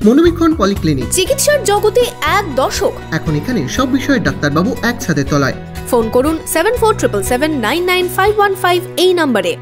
মনোবীক্ষণ polyclinic, চিকিৎসার জগতে এক দশক। এখন এখানে সব বিষয়ে ডাক্তারবাবু একসাথে তলায়। ফোন করুন 7477799515 এই নম্বরে।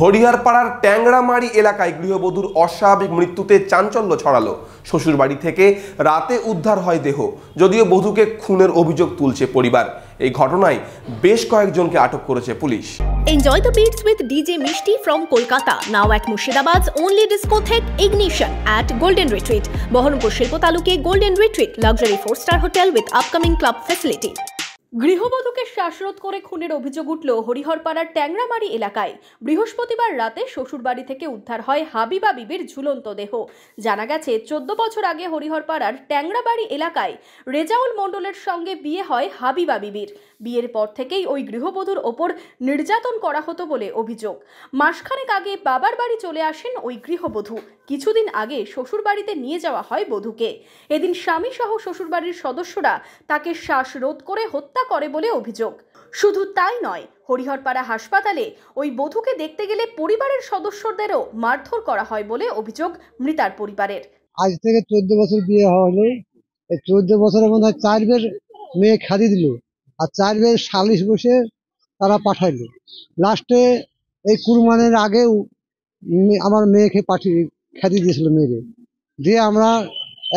হরিহরপাড়ার ট্যাংরামারি এলাকায় গৃহবধূর অস্বাভাবিক মৃত্যুতে চাঞ্চল্য ছড়ালো। শ্বশুরবাড়ি থেকে রাতে উদ্ধার হয় দেহ, যদিও বধূকে খুনের অভিযোগ তুলছে পরিবার। এই ঘটনায় বেশ কয়েকজনকে আটক করেছে police. Enjoy the beats with DJ Mishti from Kolkata. Now at Murshidabad's only discotheque Ignition at Golden Retreat. Bohormpur Shilpo Taluke Golden Retreat, luxury 4-star hotel with upcoming club facility. গৃহবধূকে শ্বাসরোধ করে খুনের অভিযোগ উঠল হরিহরপাড়ার ট্যাংরামারি এলাকায়। বৃহস্পতিবার রাতে শ্বশুরবাড়ি থেকে উদ্ধার হয় হাবিবা বিবির ঝুলন্ত দেহ। জানা গেছে 14 বছর আগে হরিহরপাড়ার ট্যাংরাবাড়ি এলাকায় রেজাউল মণ্ডলের সঙ্গে বিয়ে হয় হাবিবা বিবির। বিয়ের পর থেকেই ওই গৃহবধূর ওপর নির্যাতন করা হতো বলে অভিযোগ। মাসখানেক আগে বাবার বাড়ি চলে আসেন ওই গৃহবধূ। কিছুদিন আগে শ্বশুরবাড়িতে নিয়ে যাওয়া হয় বধূকে। এদিন স্বামী সহ শ্বশুরবাড়ির সদস্যরা তাকে শ্বাসরোধ করে হত্যা করে বলে অভিযোগ। শুধু তাই নয়, হরিহরপাড়া হাসপাতালে ওই বধূকে দেখতে গেলে পরিবারের সদস্যদেরও মারধর করা হয় বলে অভিযোগ মৃতার পরিবারের। আজ থেকে 14 বছর বিয়ে হলো। এই 14 বছরের মধ্যে 4 বার মেয়ে খাদি দিল, আর 4 বার সালিশ বসে তারা পাঠাইলো। লাস্টে এই কুরবানির আগেও আমার মেয়েকে পাঠিয়ে খাদি দিয়েছিল মেরে দিয়ে। আমরা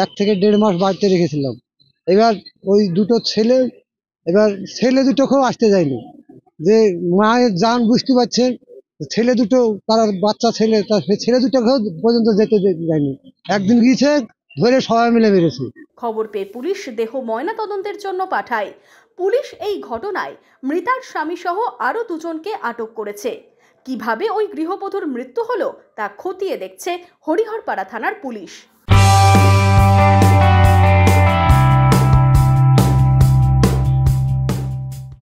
1 থেকে 1.5 মাস বাড়িতে রেখেছিলাম। এবার ওই দুটো ছেলে, এবার ছেলে দুটোকেও আসতে যায়নি। যে মায়ের জান বুঝতে পারছে, ছেলে দুটো তার বাচ্চা ছেলে, তার ছেলে দুটোকেও পর্যন্ত যেতে যায়নি। একদিন গিয়েছে, ধরে সবাই মিলে মেরেছে। খবর পেয়ে পুলিশ দেহ ময়না তদন্তের জন্য পাঠায়। পুলিশ এই ঘটনায় মৃতার স্বামী সহ আরও 2 জনকে আটক করেছে। কিভাবে ওই গৃহবধূর মৃত্যু হলো তা খতিয়ে দেখছে হরিহরপাড়া থানার পুলিশ।